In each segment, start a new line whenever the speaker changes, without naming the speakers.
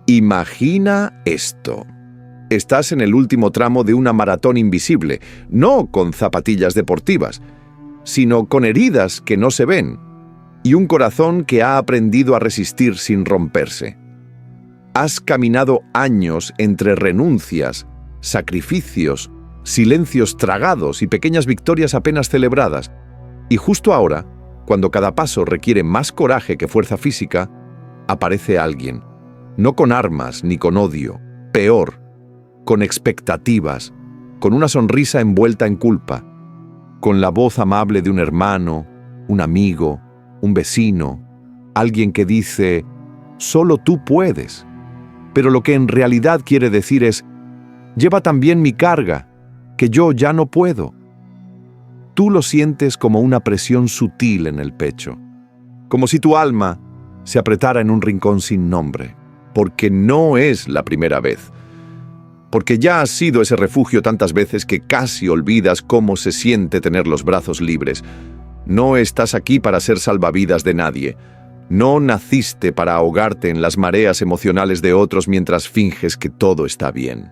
Imagina esto. Estás en el último tramo de una maratón invisible, no con zapatillas deportivas, sino con heridas que no se ven y un corazón que ha aprendido a resistir sin romperse. Has caminado años entre renuncias, sacrificios, silencios tragados y pequeñas victorias apenas celebradas. Y justo ahora, cuando cada paso requiere más coraje que fuerza física, aparece alguien, no con armas ni con odio, peor, con expectativas, con una sonrisa envuelta en culpa, con la voz amable de un hermano, un amigo, un vecino, alguien que dice, solo tú puedes. Pero lo que en realidad quiere decir es, lleva también mi carga, que yo ya no puedo. Tú lo sientes como una presión sutil en el pecho, como si tu alma se apretara en un rincón sin nombre, porque no es la primera vez. Porque ya has sido ese refugio tantas veces que casi olvidas cómo se siente tener los brazos libres. No estás aquí para ser salvavidas de nadie. No naciste para ahogarte en las mareas emocionales de otros mientras finges que todo está bien.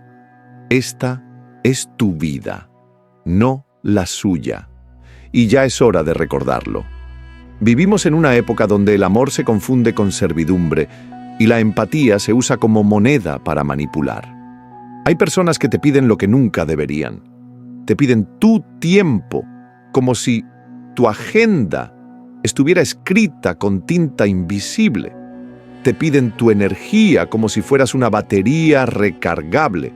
Esta es tu vida, no la suya. Y ya es hora de recordarlo. Vivimos en una época donde el amor se confunde con servidumbre y la empatía se usa como moneda para manipular. Hay personas que te piden lo que nunca deberían. Te piden tu tiempo, como si tu agenda estuviera escrita con tinta invisible. Te piden tu energía como si fueras una batería recargable.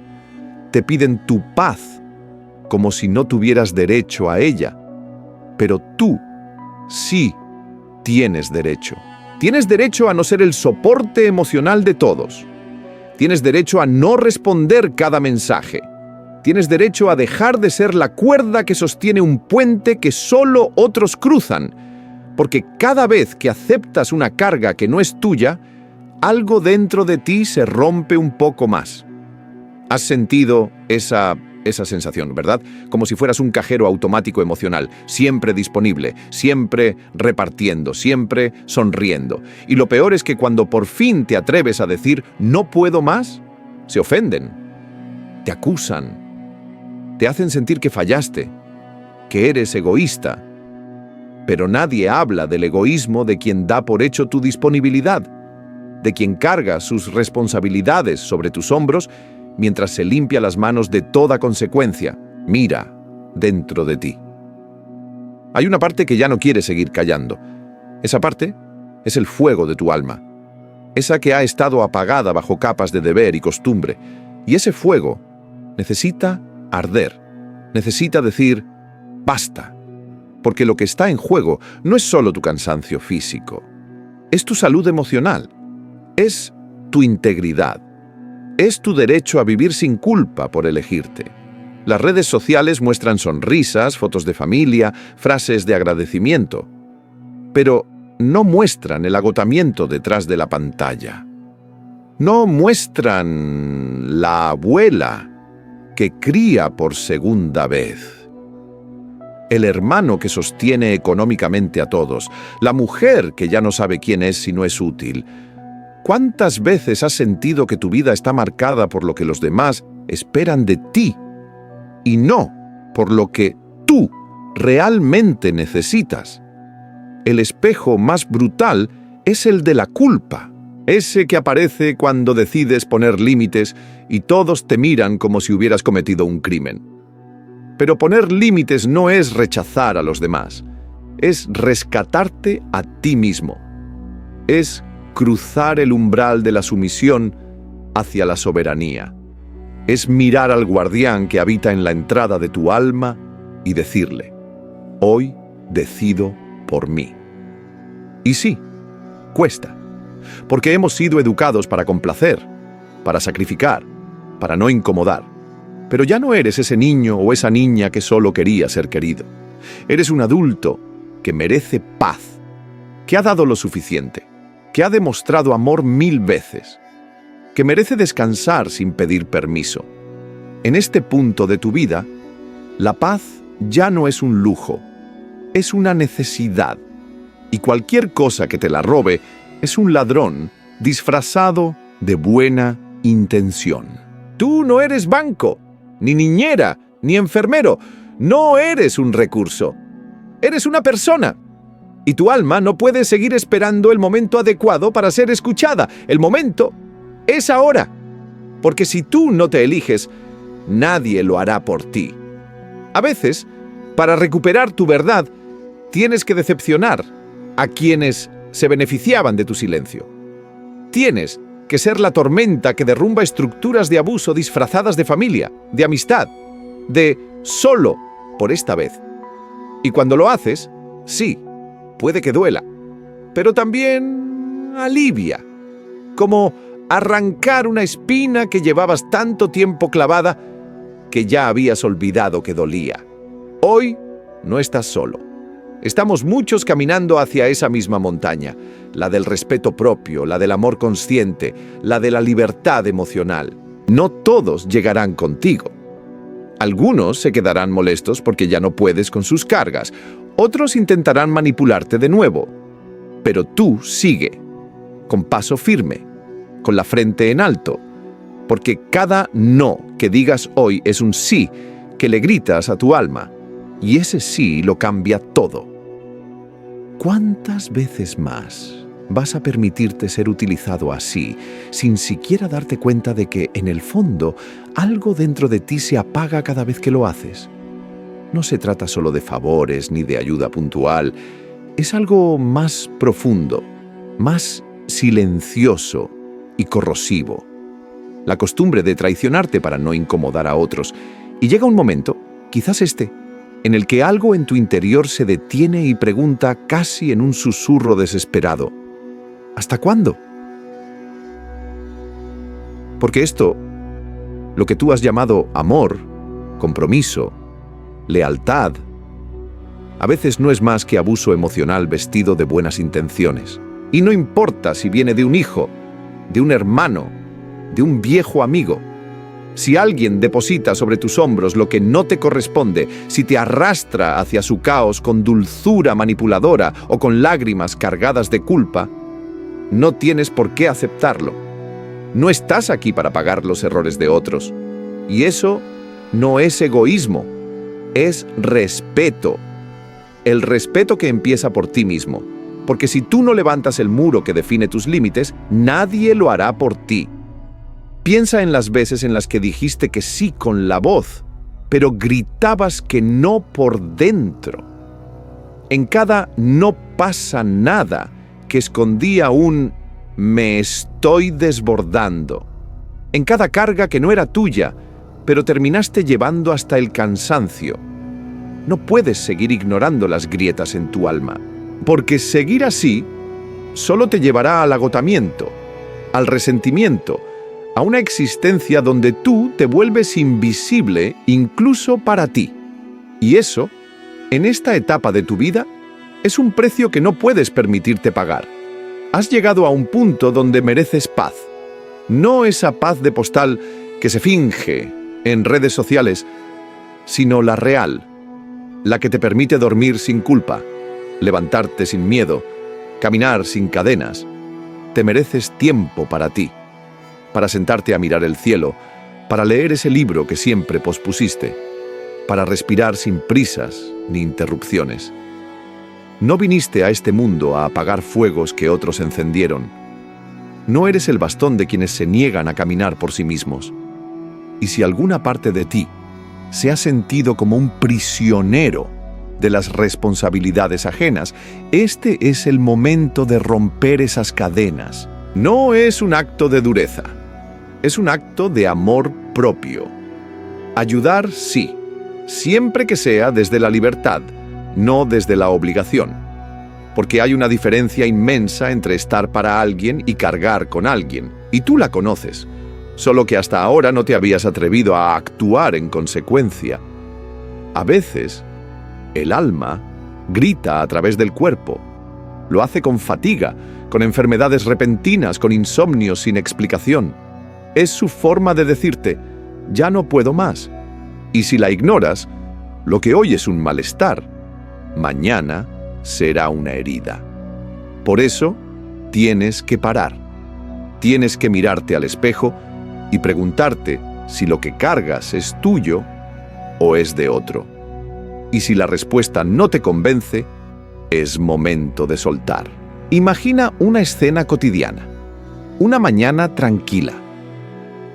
Te piden tu paz, como si no tuvieras derecho a ella. Pero tú sí tienes derecho. Tienes derecho a no ser el soporte emocional de todos. Tienes derecho a no responder cada mensaje. Tienes derecho a dejar de ser la cuerda que sostiene un puente que solo otros cruzan. Porque cada vez que aceptas una carga que no es tuya, algo dentro de ti se rompe un poco más. Has sentido esa sensación, ¿verdad? Como si fueras un cajero automático emocional, siempre disponible, siempre repartiendo, siempre sonriendo. Y lo peor es que cuando por fin te atreves a decir «no puedo más», se ofenden, te acusan, te hacen sentir que fallaste, que eres egoísta. Pero nadie habla del egoísmo de quien da por hecho tu disponibilidad, de quien carga sus responsabilidades sobre tus hombros mientras se limpia las manos de toda consecuencia. Mira dentro de ti. Hay una parte que ya no quiere seguir callando. Esa parte es el fuego de tu alma. Esa que ha estado apagada bajo capas de deber y costumbre. Y ese fuego necesita arder. Necesita decir, basta. Porque lo que está en juego no es solo tu cansancio físico. Es tu salud emocional. Es tu integridad. Es tu derecho a vivir sin culpa por elegirte. Las redes sociales muestran sonrisas, fotos de familia, frases de agradecimiento. Pero no muestran el agotamiento detrás de la pantalla. No muestran la abuela que cría por segunda vez. El hermano que sostiene económicamente a todos. La mujer que ya no sabe quién es si no es útil. ¿Cuántas veces has sentido que tu vida está marcada por lo que los demás esperan de ti y no por lo que tú realmente necesitas? El espejo más brutal es el de la culpa, ese que aparece cuando decides poner límites y todos te miran como si hubieras cometido un crimen. Pero poner límites no es rechazar a los demás, es rescatarte a ti mismo, es cruzar el umbral de la sumisión hacia la soberanía. Es mirar al guardián que habita en la entrada de tu alma y decirle, hoy decido por mí. Y sí, cuesta, porque hemos sido educados para complacer, para sacrificar, para no incomodar. Pero ya no eres ese niño o esa niña que solo quería ser querido. Eres un adulto que merece paz, que ha dado lo suficiente, que ha demostrado amor 1000 veces, que merece descansar sin pedir permiso. En este punto de tu vida, la paz ya no es un lujo, es una necesidad. Y cualquier cosa que te la robe es un ladrón disfrazado de buena intención. Tú no eres banco, ni niñera, ni enfermero. No eres un recurso. Eres una persona. Y tu alma no puede seguir esperando el momento adecuado para ser escuchada. El momento es ahora. Porque si tú no te eliges, nadie lo hará por ti. A veces, para recuperar tu verdad, tienes que decepcionar a quienes se beneficiaban de tu silencio. Tienes que ser la tormenta que derrumba estructuras de abuso disfrazadas de familia, de amistad, de solo por esta vez. Y cuando lo haces, sí, puede que duela, pero también alivia, como arrancar una espina que llevabas tanto tiempo clavada que ya habías olvidado que dolía. Hoy no estás solo. Estamos muchos caminando hacia esa misma montaña, la del respeto propio, la del amor consciente, la de la libertad emocional. No todos llegarán contigo. Algunos se quedarán molestos porque ya no puedes con sus cargas. Otros intentarán manipularte de nuevo. Pero tú sigue, con paso firme, con la frente en alto, porque cada no que digas hoy es un sí que le gritas a tu alma, y ese sí lo cambia todo. ¿Cuántas veces más vas a permitirte ser utilizado así, sin siquiera darte cuenta de que, en el fondo, algo dentro de ti se apaga cada vez que lo haces? No se trata solo de favores ni de ayuda puntual, es algo más profundo, más silencioso y corrosivo. La costumbre de traicionarte para no incomodar a otros. Y llega un momento, quizás este, en el que algo en tu interior se detiene y pregunta casi en un susurro desesperado: ¿hasta cuándo? Porque esto, lo que tú has llamado amor, compromiso, lealtad, a veces no es más que abuso emocional vestido de buenas intenciones. Y no importa si viene de un hijo, de un hermano, de un viejo amigo. Si alguien deposita sobre tus hombros lo que no te corresponde, si te arrastra hacia su caos con dulzura manipuladora o con lágrimas cargadas de culpa, no tienes por qué aceptarlo. No estás aquí para pagar los errores de otros. Y eso no es egoísmo, es respeto. El respeto que empieza por ti mismo. Porque si tú no levantas el muro que define tus límites, nadie lo hará por ti. Piensa en las veces en las que dijiste que sí con la voz, pero gritabas que no por dentro. En cada no pasa nada que escondía un me estoy desbordando. En cada carga que no era tuya, pero terminaste llevando hasta el cansancio. No puedes seguir ignorando las grietas en tu alma, porque seguir así solo te llevará al agotamiento, al resentimiento, a una existencia donde tú te vuelves invisible incluso para ti. Y eso, en esta etapa de tu vida, es un precio que no puedes permitirte pagar. Has llegado a un punto donde mereces paz. No esa paz de postal que se finge en redes sociales, sino la real, la que te permite dormir sin culpa, levantarte sin miedo, caminar sin cadenas. Te mereces tiempo para ti, para sentarte a mirar el cielo, para leer ese libro que siempre pospusiste, para respirar sin prisas ni interrupciones. No viniste a este mundo a apagar fuegos que otros encendieron. No eres el bastón de quienes se niegan a caminar por sí mismos. Y si alguna parte de ti se ha sentido como un prisionero de las responsabilidades ajenas, este es el momento de romper esas cadenas. No es un acto de dureza, es un acto de amor propio. Ayudar, sí, siempre que sea desde la libertad, no desde la obligación. Porque hay una diferencia inmensa entre estar para alguien y cargar con alguien, y tú la conoces, solo que hasta ahora no te habías atrevido a actuar en consecuencia. A veces, el alma grita a través del cuerpo. Lo hace con fatiga, con enfermedades repentinas, con insomnios sin explicación. Es su forma de decirte: ya no puedo más. Y si la ignoras, lo que hoy es un malestar, mañana será una herida. Por eso, tienes que parar. Tienes que mirarte al espejo y preguntarte si lo que cargas es tuyo o es de otro. Y si la respuesta no te convence, es momento de soltar. Imagina una escena cotidiana. Una mañana tranquila.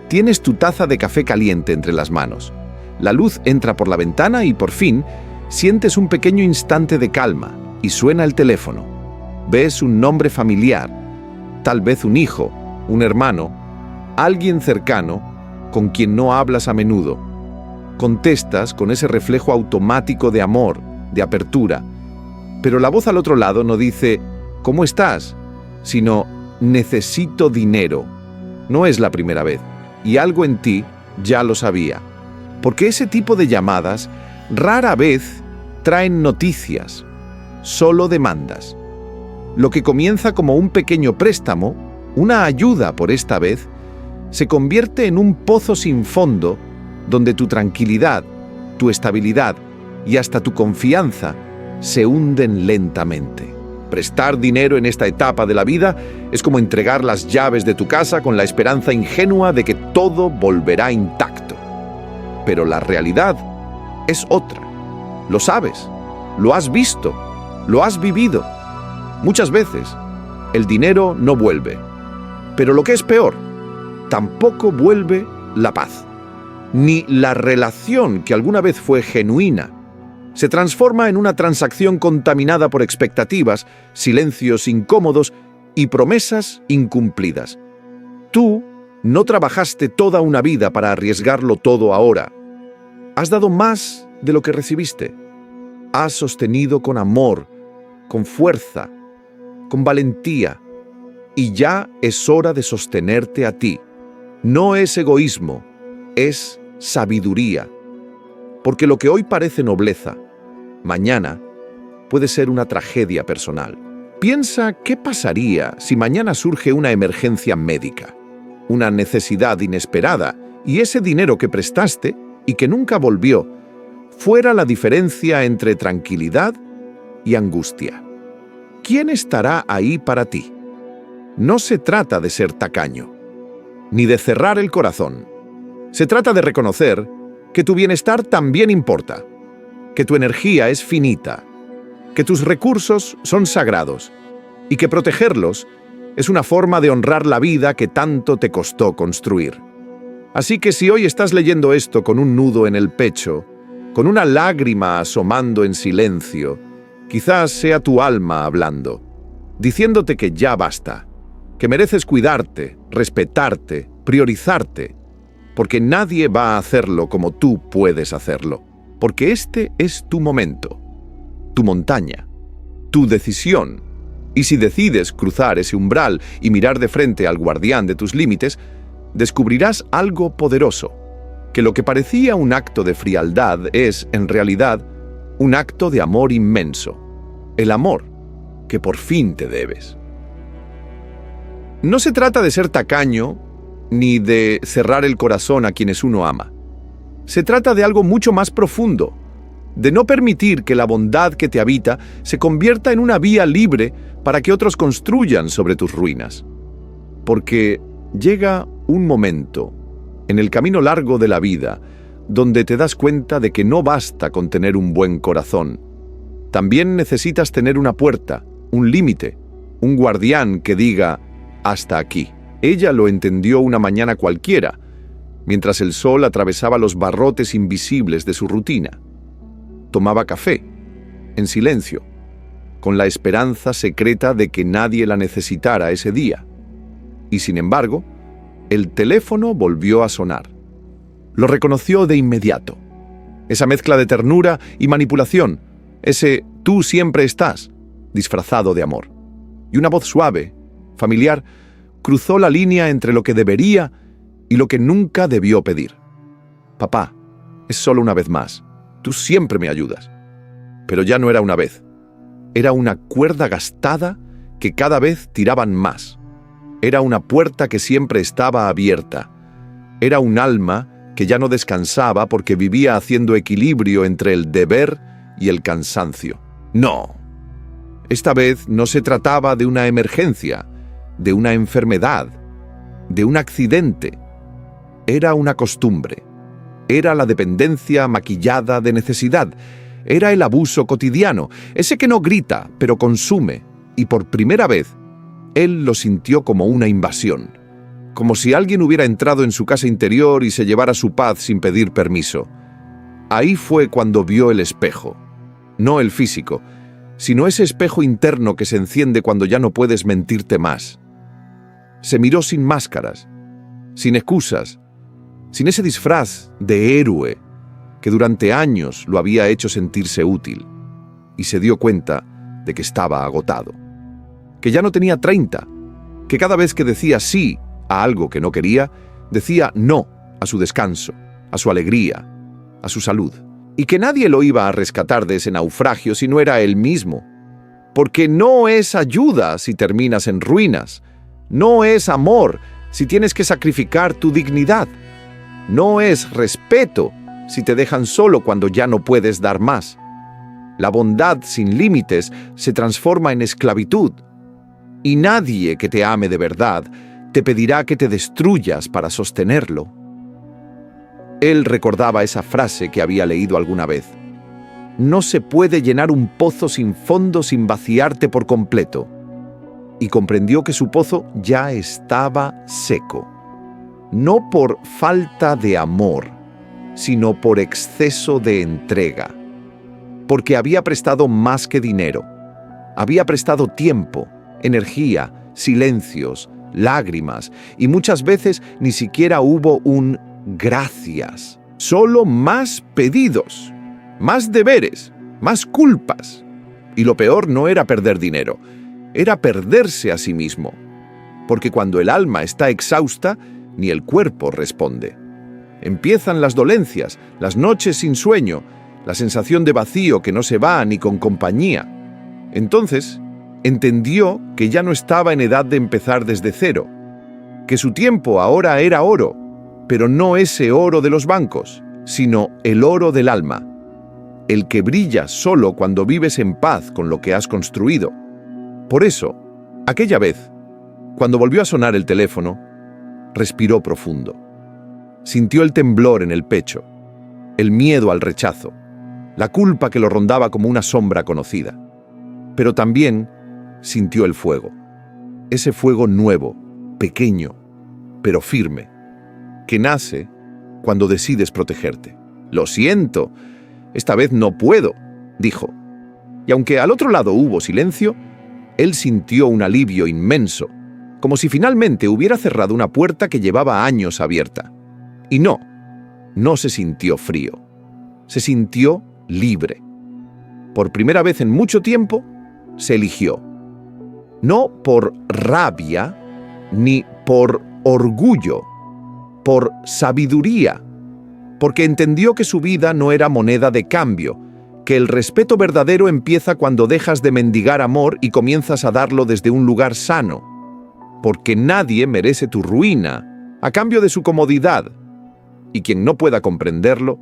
Tienes tu taza de café caliente entre las manos. La luz entra por la ventana y por fin sientes un pequeño instante de calma y suena el teléfono. Ves un nombre familiar, tal vez un hijo, un hermano, alguien cercano con quien no hablas a menudo. Contestas con ese reflejo automático de amor, de apertura, pero la voz al otro lado no dice «¿Cómo estás?», sino «Necesito dinero». No es la primera vez, y algo en ti ya lo sabía, porque ese tipo de llamadas rara vez traen noticias, solo demandas. Lo que comienza como un pequeño préstamo, una ayuda por esta vez, se convierte en un pozo sin fondo donde tu tranquilidad, tu estabilidad y hasta tu confianza se hunden lentamente. Prestar dinero en esta etapa de la vida es como entregar las llaves de tu casa con la esperanza ingenua de que todo volverá intacto. Pero la realidad es otra. Lo sabes, lo has visto, lo has vivido. Muchas veces el dinero no vuelve. Pero lo que es peor, tampoco vuelve la paz. Ni la relación que alguna vez fue genuina se transforma en una transacción contaminada por expectativas, silencios incómodos y promesas incumplidas. Tú no trabajaste toda una vida para arriesgarlo todo ahora. Has dado más de lo que recibiste. Has sostenido con amor, con fuerza, con valentía. Y ya es hora de sostenerte a ti. No es egoísmo, es sabiduría. Porque lo que hoy parece nobleza, mañana puede ser una tragedia personal. Piensa qué pasaría si mañana surge una emergencia médica, una necesidad inesperada, y ese dinero que prestaste y que nunca volvió fuera la diferencia entre tranquilidad y angustia. ¿Quién estará ahí para ti? No se trata de ser tacaño, ni de cerrar el corazón. Se trata de reconocer que tu bienestar también importa, que tu energía es finita, que tus recursos son sagrados y que protegerlos es una forma de honrar la vida que tanto te costó construir. Así que si hoy estás leyendo esto con un nudo en el pecho, con una lágrima asomando en silencio, quizás sea tu alma hablando, diciéndote que ya basta, que mereces cuidarte, respetarte, priorizarte, porque nadie va a hacerlo como tú puedes hacerlo, porque este es tu momento, tu montaña, tu decisión. Y si decides cruzar ese umbral y mirar de frente al guardián de tus límites, descubrirás algo poderoso, que lo que parecía un acto de frialdad es, en realidad, un acto de amor inmenso, el amor que por fin te debes. No se trata de ser tacaño ni de cerrar el corazón a quienes uno ama. Se trata de algo mucho más profundo, de no permitir que la bondad que te habita se convierta en una vía libre para que otros construyan sobre tus ruinas. Porque llega un momento, en el camino largo de la vida, donde te das cuenta de que no basta con tener un buen corazón. También necesitas tener una puerta, un límite, un guardián que diga «hasta aquí». Ella lo entendió una mañana cualquiera, mientras el sol atravesaba los barrotes invisibles de su rutina. Tomaba café, en silencio, con la esperanza secreta de que nadie la necesitara ese día. Y sin embargo, el teléfono volvió a sonar. Lo reconoció de inmediato. Esa mezcla de ternura y manipulación, ese «tú siempre estás», disfrazado de amor. Y una voz suave, familiar, cruzó la línea entre lo que debería y lo que nunca debió pedir. «Papá, es solo una vez más. Tú siempre me ayudas». Pero ya no era una vez. Era una cuerda gastada que cada vez tiraban más. Era una puerta que siempre estaba abierta. Era un alma que ya no descansaba porque vivía haciendo equilibrio entre el deber y el cansancio. No. Esta vez no se trataba de una emergencia, de una enfermedad, de un accidente. Era una costumbre. Era la dependencia maquillada de necesidad. Era el abuso cotidiano, ese que no grita, pero consume. Y por primera vez, él lo sintió como una invasión. Como si alguien hubiera entrado en su casa interior y se llevara su paz sin pedir permiso. Ahí fue cuando vio el espejo. No el físico, sino ese espejo interno que se enciende cuando ya no puedes mentirte más. Se miró sin máscaras, sin excusas, sin ese disfraz de héroe que durante años lo había hecho sentirse útil, y se dio cuenta de que estaba agotado, que ya no tenía 30, que cada vez que decía sí a algo que no quería, decía no a su descanso, a su alegría, a su salud, y que nadie lo iba a rescatar de ese naufragio si no era él mismo, porque no es ayuda si terminas en ruinas, no es amor si tienes que sacrificar tu dignidad, no es respeto si te dejan solo cuando ya no puedes dar más. La bondad sin límites se transforma en esclavitud, y nadie que te ame de verdad te pedirá que te destruyas para sostenerlo. Él recordaba esa frase que había leído alguna vez. No se puede llenar un pozo sin fondo sin vaciarte por completo. Y comprendió que su pozo ya estaba seco. No por falta de amor, sino por exceso de entrega. Porque había prestado más que dinero. Había prestado tiempo, energía, silencios, lágrimas, y muchas veces ni siquiera hubo un gracias. Solo más pedidos, más deberes, más culpas. Y lo peor no era perder dinero, era perderse a sí mismo. Porque cuando el alma está exhausta, ni el cuerpo responde. Empiezan las dolencias, las noches sin sueño, la sensación de vacío que no se va ni con compañía. Entonces, entendió que ya no estaba en edad de empezar desde cero, que su tiempo ahora era oro, pero no ese oro de los bancos, sino el oro del alma, el que brilla solo cuando vives en paz con lo que has construido. Por eso, aquella vez, cuando volvió a sonar el teléfono, respiró profundo. Sintió el temblor en el pecho, el miedo al rechazo, la culpa que lo rondaba como una sombra conocida. Pero también sintió el fuego, ese fuego nuevo, pequeño, pero firme, que nace cuando decides protegerte. «Lo siento, esta vez no puedo», dijo. Y aunque al otro lado hubo silencio, él sintió un alivio inmenso, como si finalmente hubiera cerrado una puerta que llevaba años abierta. Y no se sintió frío, se sintió libre. Por primera vez en mucho tiempo, se eligió. No por rabia, ni por orgullo, por sabiduría, porque entendió que su vida no era moneda de cambio, que el respeto verdadero empieza cuando dejas de mendigar amor y comienzas a darlo desde un lugar sano, porque nadie merece tu ruina a cambio de su comodidad, y quien no pueda comprenderlo,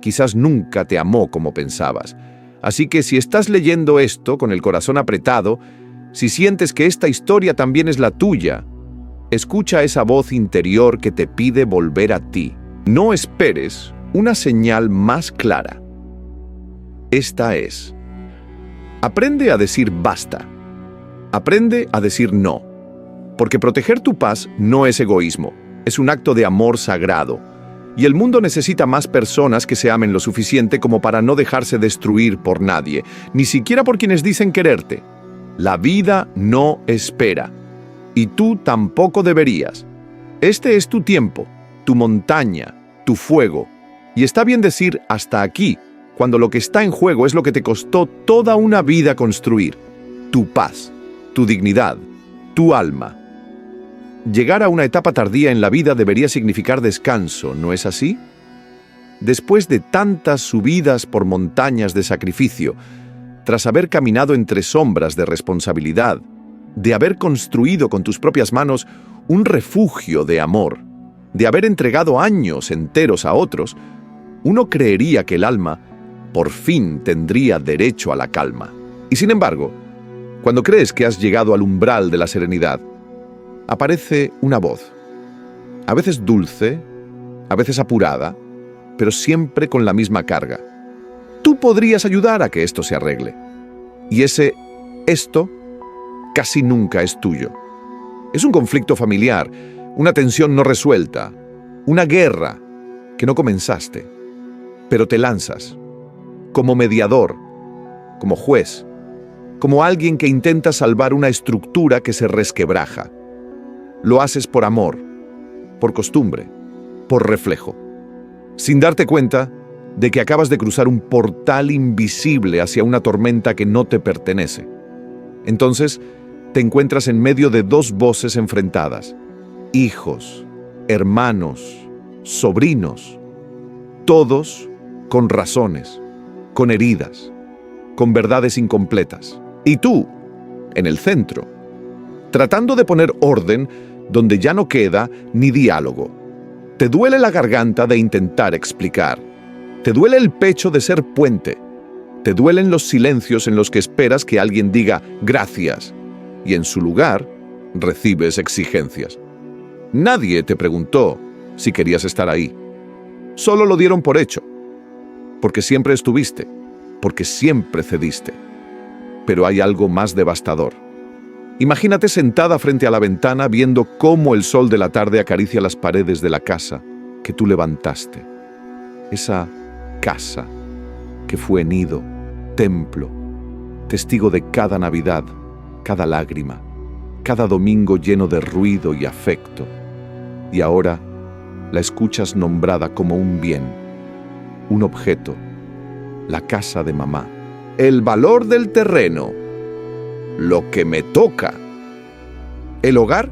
quizás nunca te amó como pensabas. Así que si estás leyendo esto con el corazón apretado, si sientes que esta historia también es la tuya, escucha esa voz interior que te pide volver a ti. No esperes una señal más clara. Esta es: aprende a decir basta. Aprende a decir no. Porque proteger tu paz no es egoísmo, es un acto de amor sagrado. Y el mundo necesita más personas que se amen lo suficiente como para no dejarse destruir por nadie, ni siquiera por quienes dicen quererte. La vida no espera, y tú tampoco deberías. Este es tu tiempo, tu montaña, tu fuego. Y está bien decir hasta aquí, cuando lo que está en juego es lo que te costó toda una vida construir: tu paz, tu dignidad, tu alma. Llegar a una etapa tardía en la vida debería significar descanso, ¿no es así? Después de tantas subidas por montañas de sacrificio, tras haber caminado entre sombras de responsabilidad, de haber construido con tus propias manos un refugio de amor, de haber entregado años enteros a otros, uno creería que el alma por fin tendría derecho a la calma. Y sin embargo, cuando crees que has llegado al umbral de la serenidad, aparece una voz, A veces dulce, a veces apurada, pero siempre con la misma carga. Tú podrías ayudar a que esto se arregle. Y esto casi nunca es tuyo. Es un conflicto familiar, una tensión no resuelta, una guerra que no comenzaste, pero te lanzas como mediador, como juez, como alguien que intenta salvar una estructura que se resquebraja. Lo haces por amor, por costumbre, por reflejo, sin darte cuenta de que acabas de cruzar un portal invisible hacia una tormenta que no te pertenece. Entonces, te encuentras en medio de dos voces enfrentadas: hijos, hermanos, sobrinos, todos con razones, con heridas, con verdades incompletas. Y tú, en el centro, tratando de poner orden donde ya no queda ni diálogo. Te duele la garganta de intentar explicar. Te duele el pecho de ser puente. Te duelen los silencios en los que esperas que alguien diga gracias y en su lugar recibes exigencias. Nadie te preguntó si querías estar ahí. Solo lo dieron por hecho. Porque siempre estuviste. Porque siempre cediste. Pero hay algo más devastador. Imagínate sentada frente a la ventana viendo cómo el sol de la tarde acaricia las paredes de la casa que tú levantaste. Esa casa que fue nido, templo, testigo de cada Navidad, cada lágrima, cada domingo lleno de ruido y afecto. Y ahora la escuchas nombrada como un bien, un objeto, la casa de mamá. El valor del terreno, lo que me toca. El hogar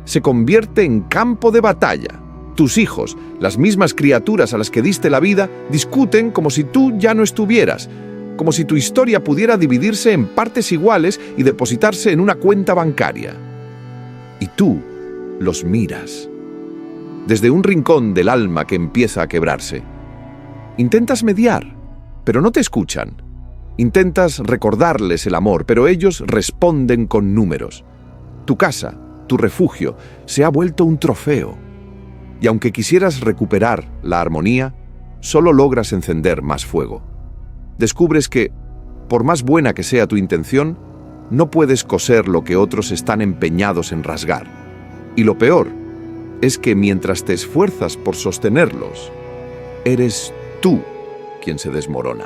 se convierte en campo de batalla. Tus hijos, las mismas criaturas a las que diste la vida, discuten como si tú ya no estuvieras, como si tu historia pudiera dividirse en partes iguales y depositarse en una cuenta bancaria. Y tú los miras, desde un rincón del alma que empieza a quebrarse. Intentas mediar, pero no te escuchan. Intentas recordarles el amor, pero ellos responden con números. Tu casa, tu refugio, se ha vuelto un trofeo. Y aunque quisieras recuperar la armonía, solo logras encender más fuego. Descubres que, por más buena que sea tu intención, no puedes coser lo que otros están empeñados en rasgar. Y lo peor es que mientras te esfuerzas por sostenerlos, eres tú quien se desmorona.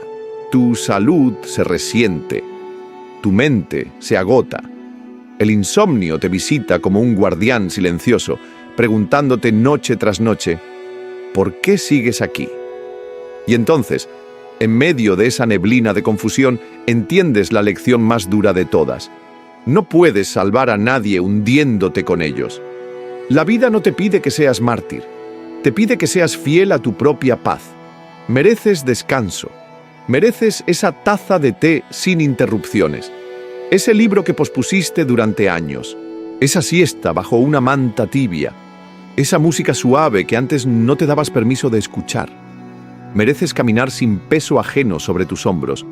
Tu salud se resiente, tu mente se agota. El insomnio te visita como un guardián silencioso, preguntándote noche tras noche, ¿por qué sigues aquí? Y entonces, en medio de esa neblina de confusión, entiendes la lección más dura de todas. No puedes salvar a nadie hundiéndote con ellos. La vida no te pide que seas mártir, te pide que seas fiel a tu propia paz. Mereces descanso. Mereces esa taza de té sin interrupciones, ese libro que pospusiste durante años, esa siesta bajo una manta tibia, esa música suave que antes no te dabas permiso de escuchar. Mereces caminar sin peso ajeno sobre tus hombros,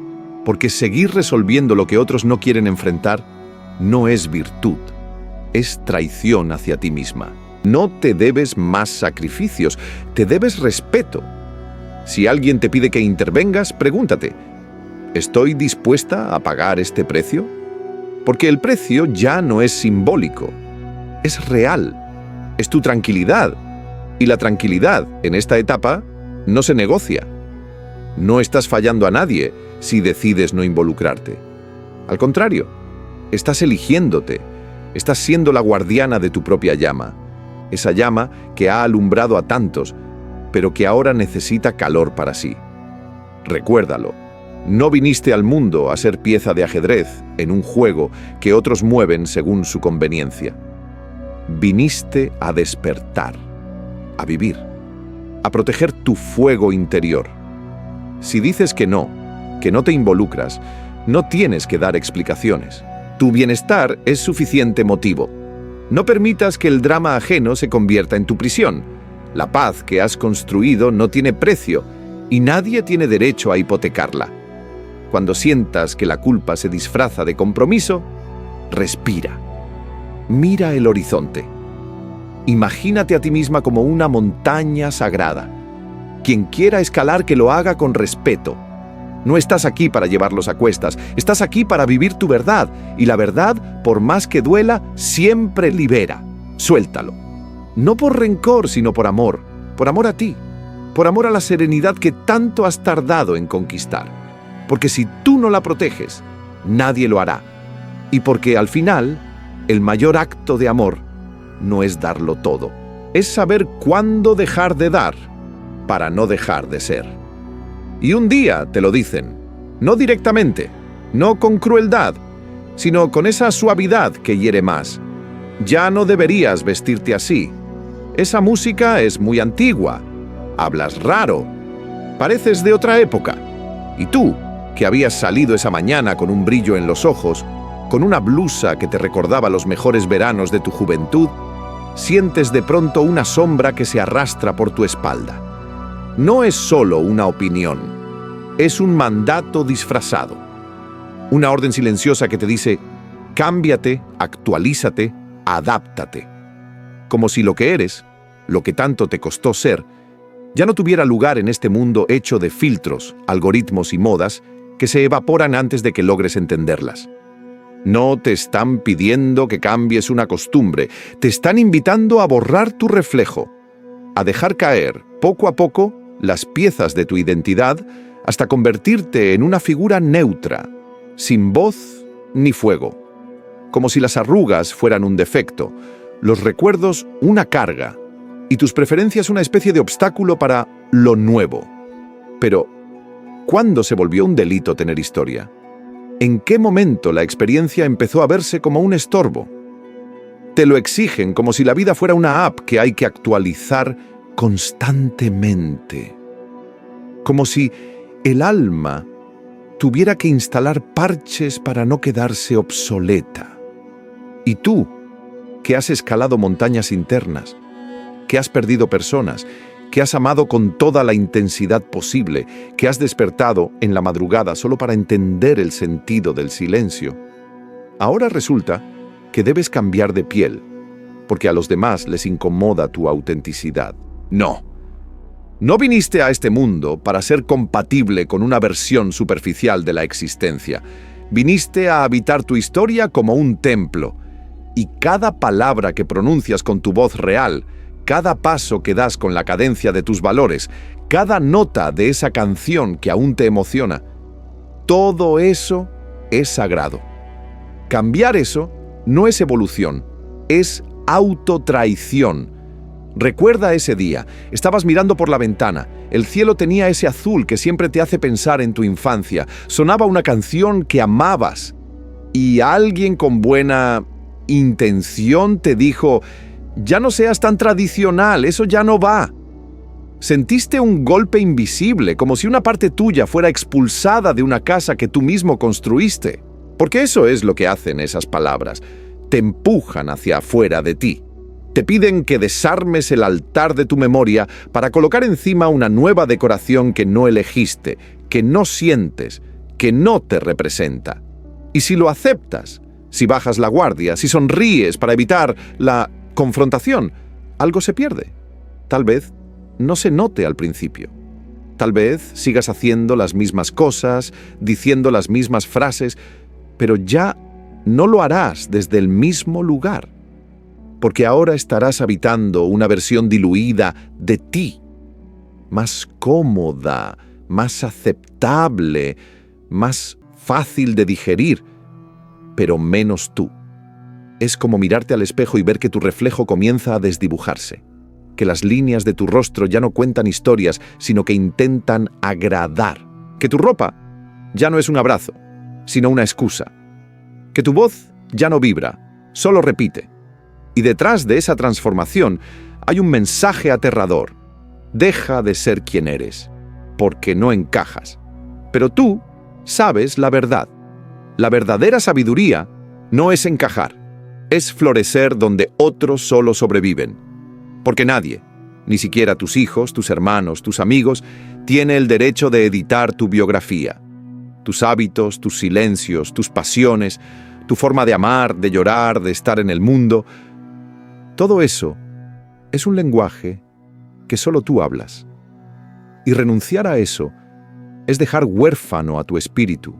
porque seguir resolviendo lo que otros no quieren enfrentar no es virtud, es traición hacia ti misma. No te debes más sacrificios, te debes respeto. Si alguien te pide que intervengas, pregúntate, ¿estoy dispuesta a pagar este precio? Porque el precio ya no es simbólico, es real, es tu tranquilidad. Y la tranquilidad, en esta etapa, no se negocia. No estás fallando a nadie si decides no involucrarte. Al contrario, estás eligiéndote, estás siendo la guardiana de tu propia llama, esa llama que ha alumbrado a tantos, pero que ahora necesita calor para sí. Recuérdalo, no viniste al mundo a ser pieza de ajedrez en un juego que otros mueven según su conveniencia. Viniste a despertar, a vivir, a proteger tu fuego interior. Si dices que no te involucras, no tienes que dar explicaciones. Tu bienestar es suficiente motivo. No permitas que el drama ajeno se convierta en tu prisión. La paz que has construido no tiene precio y nadie tiene derecho a hipotecarla. Cuando sientas que la culpa se disfraza de compromiso, respira. Mira el horizonte. Imagínate a ti misma como una montaña sagrada. Quien quiera escalar, que lo haga con respeto. No estás aquí para llevarlos a cuestas, estás aquí para vivir tu verdad, y la verdad, por más que duela, siempre libera. Suéltalo. No por rencor, sino por amor a ti, por amor a la serenidad que tanto has tardado en conquistar. Porque si tú no la proteges, nadie lo hará. Y porque al final, el mayor acto de amor no es darlo todo, es saber cuándo dejar de dar para no dejar de ser. Y un día te lo dicen, no directamente, no con crueldad, sino con esa suavidad que hiere más. Ya no deberías vestirte así. Esa música es muy antigua. Hablas raro. Pareces de otra época. Y tú, que habías salido esa mañana con un brillo en los ojos, con una blusa que te recordaba los mejores veranos de tu juventud, sientes de pronto una sombra que se arrastra por tu espalda. No es solo una opinión, es un mandato disfrazado. Una orden silenciosa que te dice, cámbiate, actualízate, adáptate. Como si lo que eres, lo que tanto te costó ser, ya no tuviera lugar en este mundo hecho de filtros, algoritmos y modas que se evaporan antes de que logres entenderlas. No te están pidiendo que cambies una costumbre, te están invitando a borrar tu reflejo, a dejar caer, poco a poco, las piezas de tu identidad hasta convertirte en una figura neutra, sin voz ni fuego. Como si las arrugas fueran un defecto, los recuerdos una carga y tus preferencias una especie de obstáculo para lo nuevo. Pero, ¿cuándo se volvió un delito tener historia? ¿En qué momento la experiencia empezó a verse como un estorbo? Te lo exigen como si la vida fuera una app que hay que actualizar constantemente. Como si el alma tuviera que instalar parches para no quedarse obsoleta. Y tú, que has escalado montañas internas, que has perdido personas, que has amado con toda la intensidad posible, que has despertado en la madrugada solo para entender el sentido del silencio, ahora resulta que debes cambiar de piel, porque a los demás les incomoda tu autenticidad. No. No viniste a este mundo para ser compatible con una versión superficial de la existencia. Viniste a habitar tu historia como un templo, y cada palabra que pronuncias con tu voz real, cada paso que das con la cadencia de tus valores, cada nota de esa canción que aún te emociona, todo eso es sagrado. Cambiar eso no es evolución, es autotraición. Recuerda ese día, estabas mirando por la ventana, el cielo tenía ese azul que siempre te hace pensar en tu infancia, sonaba una canción que amabas y alguien con buena intención te dijo, ya no seas tan tradicional, eso ya no va. Sentiste un golpe invisible, como si una parte tuya fuera expulsada de una casa que tú mismo construiste. Porque eso es lo que hacen esas palabras, te empujan hacia afuera de ti. Te piden que desarmes el altar de tu memoria para colocar encima una nueva decoración que no elegiste, que no sientes, que no te representa. Y si lo aceptas, si bajas la guardia, si sonríes para evitar la confrontación, algo se pierde. Tal vez no se note al principio. Tal vez sigas haciendo las mismas cosas, diciendo las mismas frases, pero ya no lo harás desde el mismo lugar. Porque ahora estarás habitando una versión diluida de ti, más cómoda, más aceptable, más fácil de digerir, pero menos tú. Es como mirarte al espejo y ver que tu reflejo comienza a desdibujarse, que las líneas de tu rostro ya no cuentan historias, sino que intentan agradar, que tu ropa ya no es un abrazo, sino una excusa, que tu voz ya no vibra, solo repite. Y detrás de esa transformación hay un mensaje aterrador. Deja de ser quien eres, porque no encajas. Pero tú sabes la verdad. La verdadera sabiduría no es encajar, es florecer donde otros solo sobreviven. Porque nadie, ni siquiera tus hijos, tus hermanos, tus amigos, tiene el derecho de editar tu biografía. Tus hábitos, tus silencios, tus pasiones, tu forma de amar, de llorar, de estar en el mundo. Todo eso es un lenguaje que solo tú hablas. Y renunciar a eso es dejar huérfano a tu espíritu.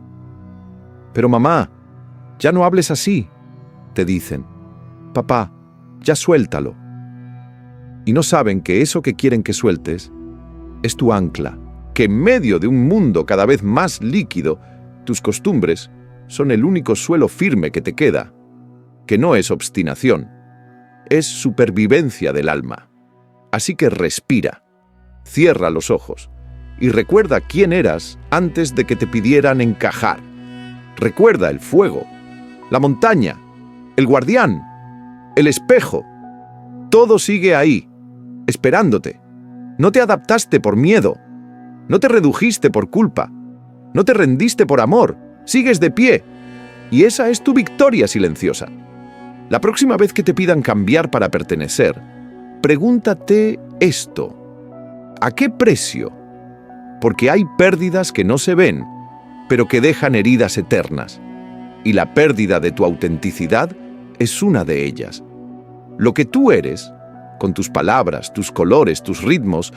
Pero mamá, ya no hables así, te dicen. Papá, ya suéltalo. Y no saben que eso que quieren que sueltes es tu ancla, que en medio de un mundo cada vez más líquido, tus costumbres son el único suelo firme que te queda, que no es obstinación, es supervivencia del alma. Así que respira, cierra los ojos y recuerda quién eras antes de que te pidieran encajar. Recuerda el fuego, la montaña, el guardián, el espejo. Todo sigue ahí, esperándote. No te adaptaste por miedo, no te redujiste por culpa, no te rendiste por amor, sigues de pie. Y esa es tu victoria silenciosa. La próxima vez que te pidan cambiar para pertenecer, pregúntate esto: ¿a qué precio? Porque hay pérdidas que no se ven, pero que dejan heridas eternas. Y la pérdida de tu autenticidad es una de ellas. Lo que tú eres, con tus palabras, tus colores, tus ritmos,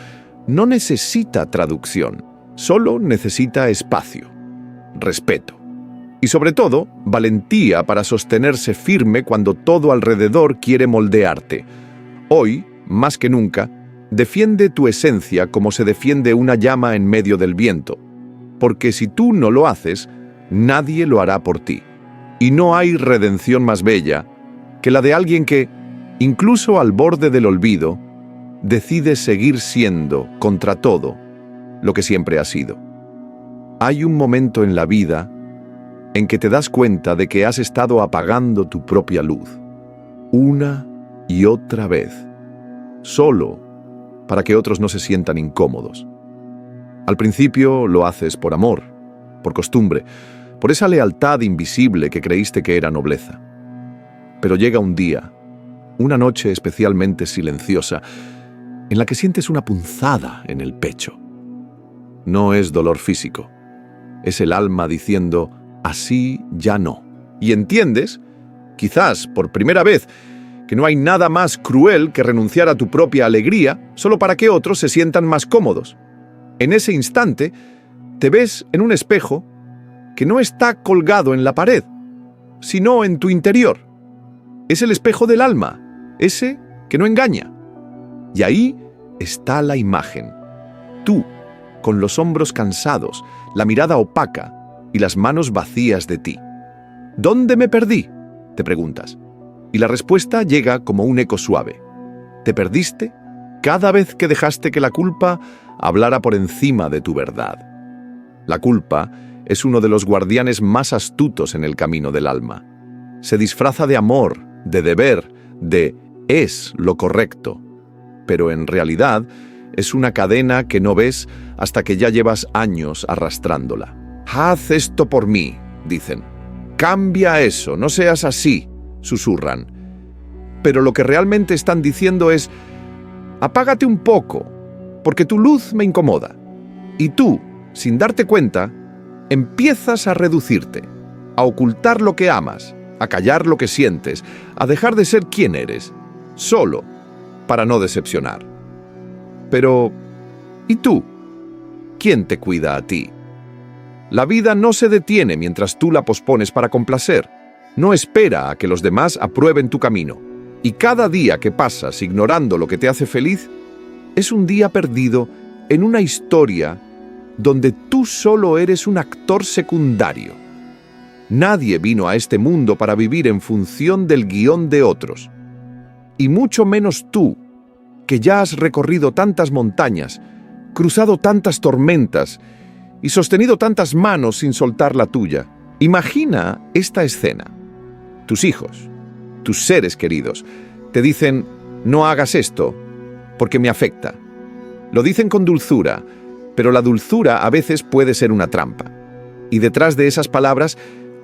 no necesita traducción, solo necesita espacio, respeto. Y sobre todo, valentía para sostenerse firme cuando todo alrededor quiere moldearte. Hoy, más que nunca, defiende tu esencia como se defiende una llama en medio del viento. Porque si tú no lo haces, nadie lo hará por ti. Y no hay redención más bella que la de alguien que, incluso al borde del olvido, decide seguir siendo, contra todo, lo que siempre ha sido. Hay un momento en la vida en que te das cuenta de que has estado apagando tu propia luz, una y otra vez, solo para que otros no se sientan incómodos. Al principio lo haces por amor, por costumbre, por esa lealtad invisible que creíste que era nobleza. Pero llega un día, una noche especialmente silenciosa, en la que sientes una punzada en el pecho. No es dolor físico, es el alma diciendo: así ya no. Y entiendes, quizás por primera vez, que no hay nada más cruel que renunciar a tu propia alegría solo para que otros se sientan más cómodos. En ese instante, te ves en un espejo que no está colgado en la pared, sino en tu interior. Es el espejo del alma, ese que no engaña. Y ahí está la imagen. Tú, con los hombros cansados, la mirada opaca y las manos vacías de ti. ¿Dónde me perdí?, te preguntas. Y la respuesta llega como un eco suave. Te perdiste cada vez que dejaste que la culpa hablara por encima de tu verdad. La culpa es uno de los guardianes más astutos en el camino del alma. Se disfraza de amor, de deber, de es lo correcto. Pero en realidad es una cadena que no ves hasta que ya llevas años arrastrándola. Haz esto por mí, dicen. Cambia eso, no seas así, susurran. Pero lo que realmente están diciendo es: apágate un poco, porque tu luz me incomoda. Y tú, sin darte cuenta, empiezas a reducirte, a ocultar lo que amas, a callar lo que sientes, a dejar de ser quien eres, solo para no decepcionar. Pero, ¿y tú? ¿Quién te cuida a ti? La vida no se detiene mientras tú la pospones para complacer. No espera a que los demás aprueben tu camino. Y cada día que pasas ignorando lo que te hace feliz es un día perdido en una historia donde tú solo eres un actor secundario. Nadie vino a este mundo para vivir en función del guión de otros. Y mucho menos tú, que ya has recorrido tantas montañas, cruzado tantas tormentas y sostenido tantas manos sin soltar la tuya. Imagina esta escena. Tus hijos, tus seres queridos, te dicen: no hagas esto, porque me afecta. Lo dicen con dulzura, pero la dulzura a veces puede ser una trampa. Y detrás de esas palabras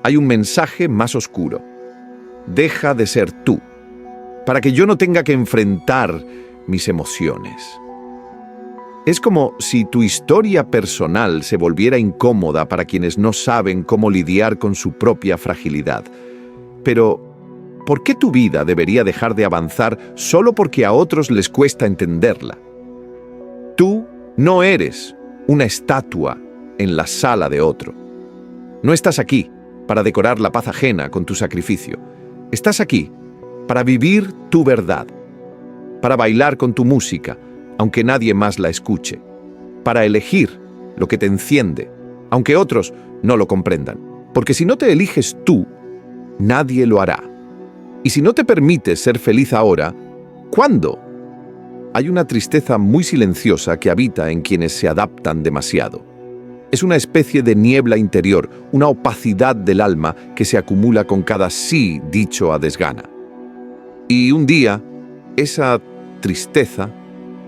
hay un mensaje más oscuro. Deja de ser tú, para que yo no tenga que enfrentar mis emociones. Es como si tu historia personal se volviera incómoda para quienes no saben cómo lidiar con su propia fragilidad. Pero, ¿Por qué tu vida debería dejar de avanzar solo porque a otros les cuesta entenderla? Tú no eres una estatua en la sala de otro. No estás aquí para decorar la paz ajena con tu sacrificio. Estás aquí para vivir tu verdad, para bailar con tu música, aunque nadie más la escuche, para elegir lo que te enciende, aunque otros no lo comprendan. Porque si no te eliges tú, nadie lo hará. Y si no te permites ser feliz ahora, ¿cuándo? Hay una tristeza muy silenciosa que habita en quienes se adaptan demasiado. Es una especie de niebla interior, una opacidad del alma que se acumula con cada sí dicho a desgana. Y un día, esa tristeza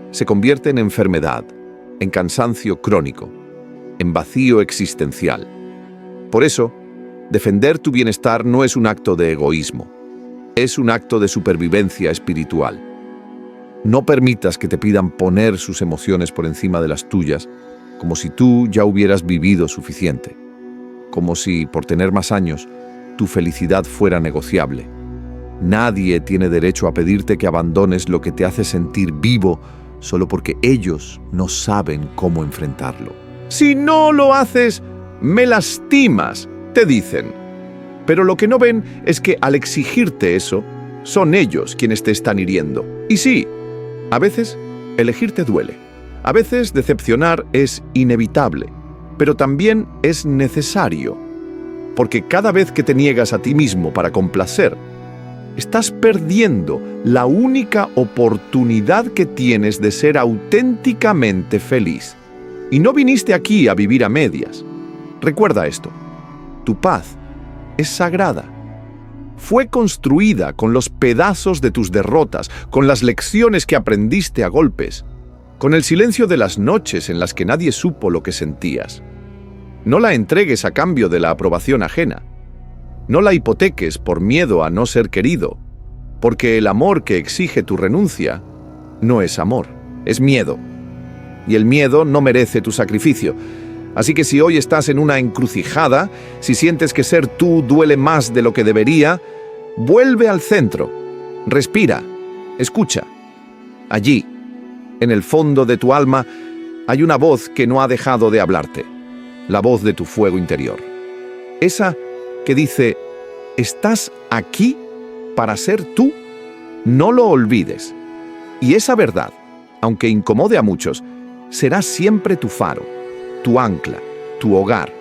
se convierte en enfermedad, en cansancio crónico, en vacío existencial. Por eso, defender tu bienestar no es un acto de egoísmo, es un acto de supervivencia espiritual. No permitas que te pidan poner sus emociones por encima de las tuyas, como si tú ya hubieras vivido suficiente, como si, por tener más años, tu felicidad fuera negociable. Nadie tiene derecho a pedirte que abandones lo que te hace sentir vivo solo porque ellos no saben cómo enfrentarlo. Si no lo haces, me lastimas, te dicen. Pero lo que no ven es que al exigirte eso, son ellos quienes te están hiriendo. Y sí, a veces elegir te duele. A veces decepcionar es inevitable, pero también es necesario. Porque cada vez que te niegas a ti mismo para complacer, estás perdiendo la única oportunidad que tienes de ser auténticamente feliz. Y no viniste aquí a vivir a medias. Recuerda esto, tu paz es sagrada. Fue construida con los pedazos de tus derrotas, con las lecciones que aprendiste a golpes, con el silencio de las noches en las que nadie supo lo que sentías. No la entregues a cambio de la aprobación ajena. No la hipoteques por miedo a no ser querido, porque el amor que exige tu renuncia no es amor, es miedo. Y el miedo no merece tu sacrificio. Así que si hoy estás en una encrucijada, si sientes que ser tú duele más de lo que debería, vuelve al centro, respira, escucha. Allí, en el fondo de tu alma, hay una voz que no ha dejado de hablarte, la voz de tu fuego interior. Esa que dice, ¿estás aquí para ser tú? No lo olvides. Y esa verdad, aunque incomode a muchos, será siempre tu faro, tu ancla, tu hogar.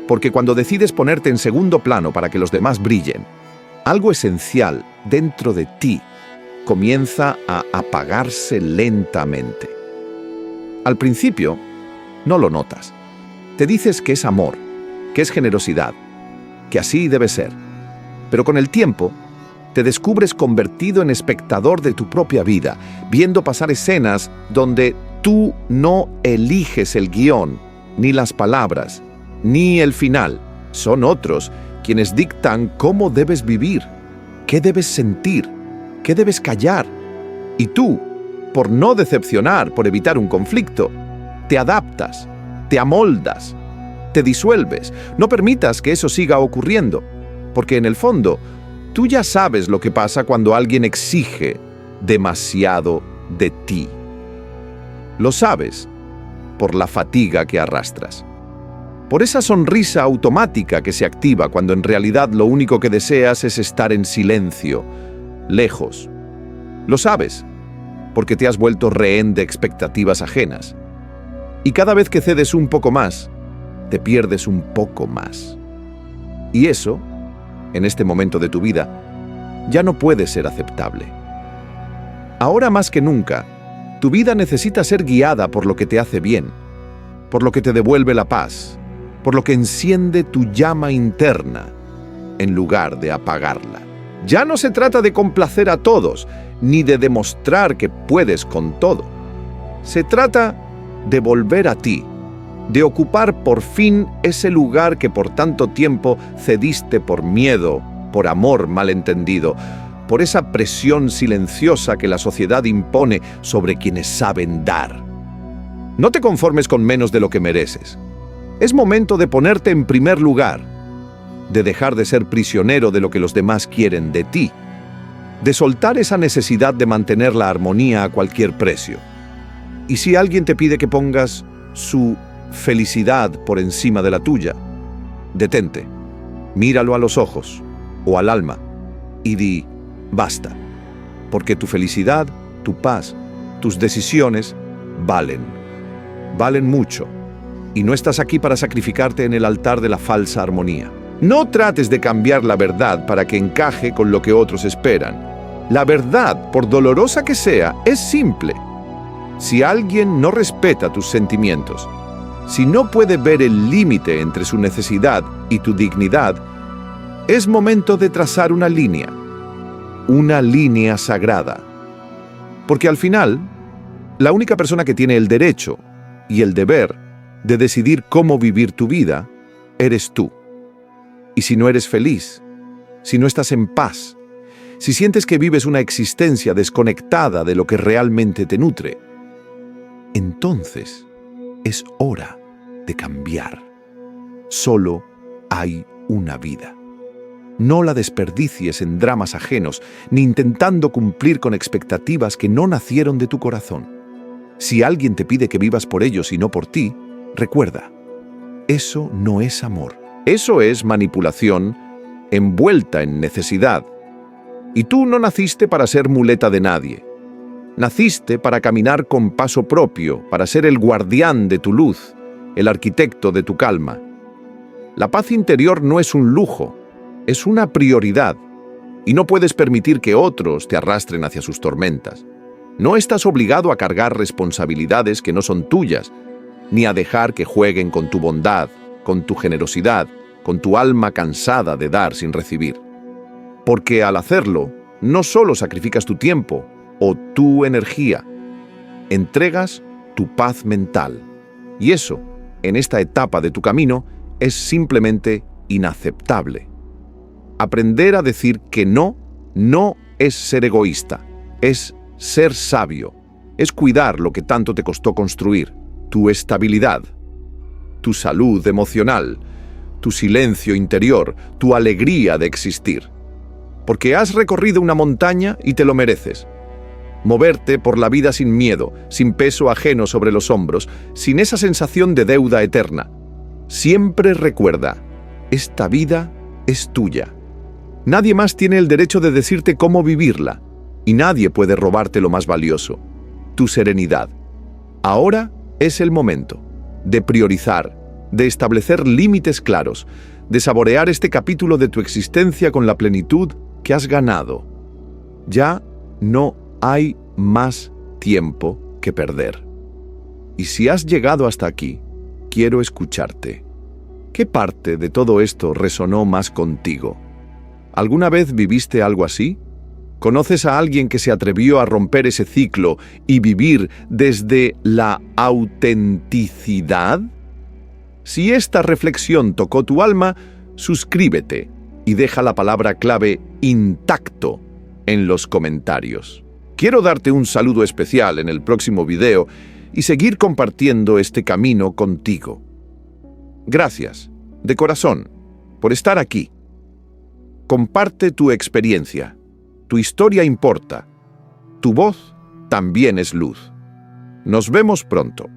Porque cuando decides ponerte en segundo plano para que los demás brillen, algo esencial dentro de ti comienza a apagarse lentamente. Al principio, no lo notas. Te dices que es amor, que es generosidad, que así debe ser. Pero con el tiempo, te descubres convertido en espectador de tu propia vida, viendo pasar escenas donde tú no eliges el guión, ni las palabras, ni el final. Son otros quienes dictan cómo debes vivir, qué debes sentir, qué debes callar. Y tú, por no decepcionar, por evitar un conflicto, te adaptas, te amoldas, te disuelves. No permitas que eso siga ocurriendo, porque en el fondo, tú ya sabes lo que pasa cuando alguien exige demasiado de ti. Lo sabes por la fatiga que arrastras, por esa sonrisa automática que se activa cuando en realidad lo único que deseas es estar en silencio, lejos. Lo sabes porque te has vuelto rehén de expectativas ajenas. Y cada vez que cedes un poco más, te pierdes un poco más. Y eso, en este momento de tu vida, ya no puede ser aceptable. Ahora más que nunca, tu vida necesita ser guiada por lo que te hace bien, por lo que te devuelve la paz, por lo que enciende tu llama interna, en lugar de apagarla. Ya no se trata de complacer a todos, ni de demostrar que puedes con todo. Se trata de volver a ti, de ocupar por fin ese lugar que por tanto tiempo cediste por miedo, por amor malentendido, por esa presión silenciosa que la sociedad impone sobre quienes saben dar. No te conformes con menos de lo que mereces. Es momento de ponerte en primer lugar, de dejar de ser prisionero de lo que los demás quieren de ti de soltar esa necesidad de mantener la armonía a cualquier precio. Y si alguien te pide que pongas su felicidad por encima de la tuya, detente, míralo a los ojos o al alma y di, basta, porque tu felicidad, tu paz, tus decisiones valen mucho, y no estás aquí para sacrificarte en el altar de la falsa armonía. No trates de cambiar la verdad para que encaje con lo que otros esperan. La verdad, por dolorosa que sea, es simple. Si alguien no respeta tus sentimientos, si no puede ver el límite entre su necesidad y tu dignidad, es momento de trazar una línea sagrada. Porque al final, la única persona que tiene el derecho y el deber de decidir cómo vivir tu vida, eres tú. Y si no eres feliz, si no estás en paz, si sientes que vives una existencia desconectada de lo que realmente te nutre, entonces es hora de cambiar. Solo hay una vida. No la desperdicies en dramas ajenos, ni intentando cumplir con expectativas que no nacieron de tu corazón. Si alguien te pide que vivas por ellos y no por ti, recuerda, eso no es amor. Eso es manipulación envuelta en necesidad. Y tú no naciste para ser muleta de nadie. Naciste para caminar con paso propio, para ser el guardián de tu luz, el arquitecto de tu calma. La paz interior no es un lujo, es una prioridad, y no puedes permitir que otros te arrastren hacia sus tormentas. No estás obligado a cargar responsabilidades que no son tuyas, ni a dejar que jueguen con tu bondad, con tu generosidad, con tu alma cansada de dar sin recibir. Porque al hacerlo, no solo sacrificas tu tiempo o tu energía, entregas tu paz mental. Y eso, en esta etapa de tu camino, es simplemente inaceptable. Aprender a decir que no es ser egoísta, es ser sabio, es cuidar lo que tanto te costó construir, tu estabilidad, tu salud emocional, tu silencio interior, tu alegría de existir. Porque has recorrido una montaña y te lo mereces. Moverte por la vida sin miedo, sin peso ajeno sobre los hombros, sin esa sensación de deuda eterna. Siempre recuerda, esta vida es tuya. Nadie más tiene el derecho de decirte cómo vivirla, y nadie puede robarte lo más valioso, tu serenidad. Ahora es el momento de priorizar, de establecer límites claros, de saborear este capítulo de tu existencia con la plenitud que has ganado. Ya no hay más tiempo que perder. Y si has llegado hasta aquí, quiero escucharte. ¿Qué parte de todo esto resonó más contigo? ¿Alguna vez viviste algo así? ¿Conoces a alguien que se atrevió a romper ese ciclo y vivir desde la autenticidad? Si esta reflexión tocó tu alma, suscríbete y deja la palabra clave intacto en los comentarios. Quiero darte un saludo especial en el próximo video y seguir compartiendo este camino contigo. Gracias, de corazón, por estar aquí. Comparte tu experiencia. Tu historia importa. Tu voz también es luz. Nos vemos pronto.